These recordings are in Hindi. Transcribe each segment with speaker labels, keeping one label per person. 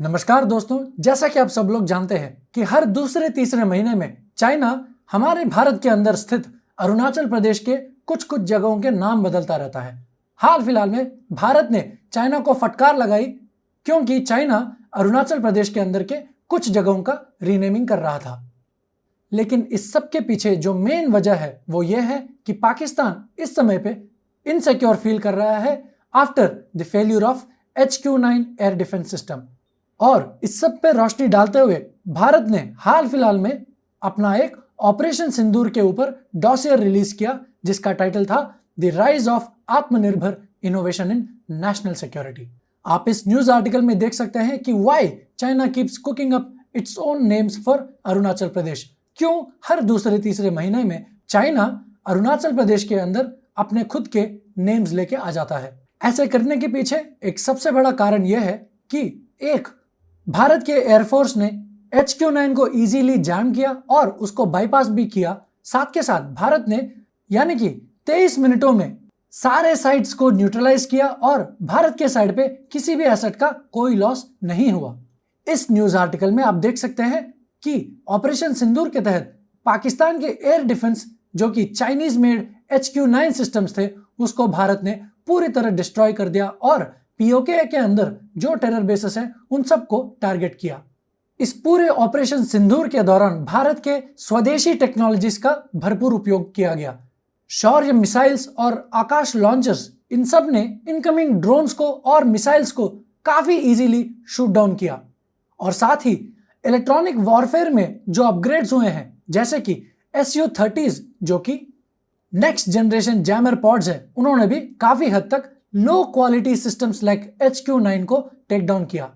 Speaker 1: नमस्कार दोस्तों, जैसा कि आप सब लोग जानते हैं कि हर दूसरे तीसरे महीने में चाइना हमारे भारत के अंदर स्थित अरुणाचल प्रदेश के कुछ कुछ जगहों के नाम बदलता रहता है। हाल फिलहाल में भारत ने चाइना को फटकार लगाई क्योंकि चाइना अरुणाचल प्रदेश के अंदर के कुछ जगहों का रीनेमिंग कर रहा था। लेकिन इस सब के पीछे जो मेन वजह है वो ये है कि पाकिस्तान इस समय पे इनसिक्योर फील कर रहा है after the failure of HQ-9 air defence system. और इस सब पे रोशनी डालते हुए भारत ने हाल फिलहाल में अपना एक ऑपरेशन सिंदूर के ऊपर डॉसियर रिलीज किया जिसका टाइटल था the rise of Atmanirbhar innovation in national security. आप इस न्यूज आर्टिकल में देख सकते हैं कि why China keeps cooking up its own names for Arunachal Pradesh. क्यों हर दूसरे तीसरे महीने में चाइना अरुणाचल प्रदेश के अंदर अपने खुद के नेम्स लेके आ जाता है। ऐसे करने के पीछे एक सबसे बड़ा कारण यह है कि एक, भारत के एयरफोर्स ने HQ-9 को इजीली जैम किया और उसको बाईपास भी किया। साथ के साथ भारत ने यानी कि 23 मिनटों में सारे साइट्स को न्यूट्रलाइज किया और भारत के साइड पे किसी भी एसेट का कोई लॉस नहीं हुआ। इस न्यूज आर्टिकल में आप देख सकते हैं कि ऑपरेशन सिंदूर के तहत पाकिस्तान के एयर डिफेंस जो कि चाइनीज मेड HQ-9 सिस्टम्स थे उसको भारत ने पूरी तरह डिस्ट्रॉय कर दिया और POK के अंदर जो टेरर बेसेस हैं उन सबको टारगेट किया। इस पूरे ऑपरेशन सिंदूर के दौरान भारत के स्वदेशी टेक्नोलॉजीज का भरपूर उपयोग किया गया। शौर्य मिसाइल्स और आकाश लॉन्चर्स इन सब ने इनकमिंग ड्रोन्स को और मिसाइल्स को काफी इजीली शूट डाउन किया। और साथ ही इलेक्ट्रॉनिक वॉरफेयर में जो अपग्रेड्स हुए हैं जैसे कि Su-30s जो कि नेक्स्ट जनरेशन जैमर पॉड्स है, उन्होंने भी काफी हद तक low quality systems like HQ-9 को टेक डाउन किया।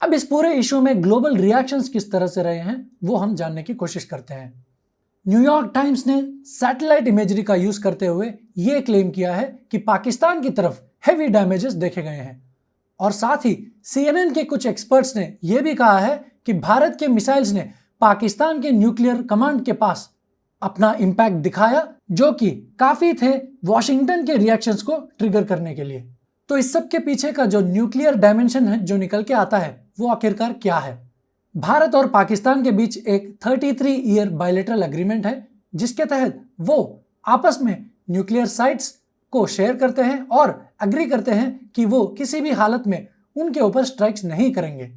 Speaker 1: अब इस पूरे इशू में ग्लोबल रिएक्शंस किस तरह से रहे हैं वो हम जानने की कोशिश करते हैं। न्यूयॉर्क टाइम्स ने सैटेलाइट इमेजरी का यूज करते हुए ये क्लेम किया है कि पाकिस्तान की तरफ हेवी डैमेजेस देखे गए हैं। और साथ ही CNN के कुछ एक्सपर्ट्स ने यह भी कहा है कि भारत के मिसाइल्स ने पाकिस्तान के न्यूक्लियर कमांड के पास अपना इंपैक्ट दिखाया जो कि काफी थे वॉशिंगटन के रिएक्शंस को ट्रिगर करने के लिए। तो इस सब के पीछे का जो न्यूक्लियर डायमेंशन है जो निकल के आता है वो आखिरकार क्या है? भारत और पाकिस्तान के बीच एक 33 ईयर बायलैटरल एग्रीमेंट है जिसके तहत वो आपस में न्यूक्लियर साइट्स को शेयर करते हैं और एग्री करते हैं कि वो किसी भी हालत में उनके ऊपर स्ट्राइक्स नहीं करेंगे।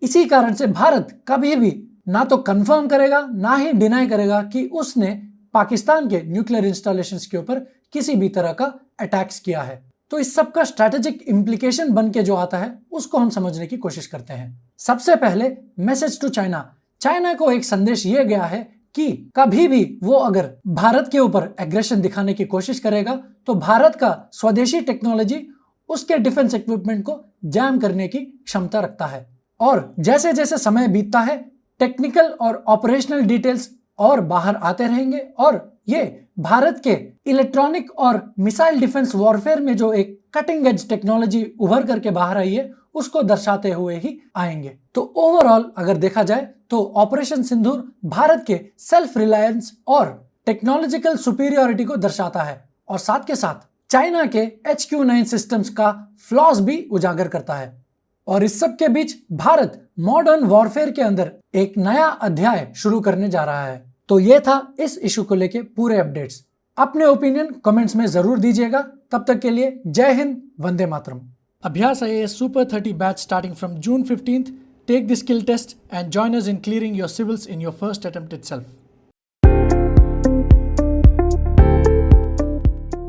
Speaker 1: इसी कारण से भारत कभी भी ना तो कंफर्म करेगा ना ही डिनाई करेगा कि उसने पाकिस्तान के न्यूक्लियर इंस्टॉलेशंस के ऊपर किसी भी तरह का अटैक्स किया है। तो इस सब का स्ट्रैटेजिक इंप्लीकेशन बन के जो आता है उसको हम समझने की कोशिश करते हैं। सबसे पहले मैसेज टू चाइना को एक संदेश ये गया है कि कभी भी वो अगर भारत के ऊपर एग्रेशन दिखाने की कोशिश करेगा तो भारत का स्वदेशी टेक्नोलॉजी उसके डिफेंस इक्विपमेंट को जैम करने की क्षमता रखता है। और जैसे जैसे समय बीतता है टेक्निकल और ऑपरेशनल डिटेल्स और बाहर आते रहेंगे और ये भारत के इलेक्ट्रॉनिक और मिसाइल डिफेंस वॉरफेयर में जो एक कटिंग एज टेक्नोलॉजी उभर करके बाहर आई है उसको दर्शाते हुए ही आएंगे। तो ओवरऑल अगर देखा जाए तो ऑपरेशन सिंदूर भारत के सेल्फ रिलायंस और टेक्नोलॉजिकल सुपीरियोरिटी को दर्शाता है और साथ के साथ चाइना के HQ-9 सिस्टम्स का फ्लॉज भी उजागर करता है। और इस सब के बीच भारत मॉडर्न वॉरफेयर के अंदर एक नया अध्याय शुरू करने जा रहा है। तो ये था इस इशू को लेके पूरे अपडेट्स। अपने ओपिनियन कमेंट्स में जरूर दीजिएगा। तब तक के लिए जय हिंद, वंदे मातरम। अभ्यास IAS Super 30 batch starting from June 15th. Take the skill test and join us in clearing your civils in your first attempt itself.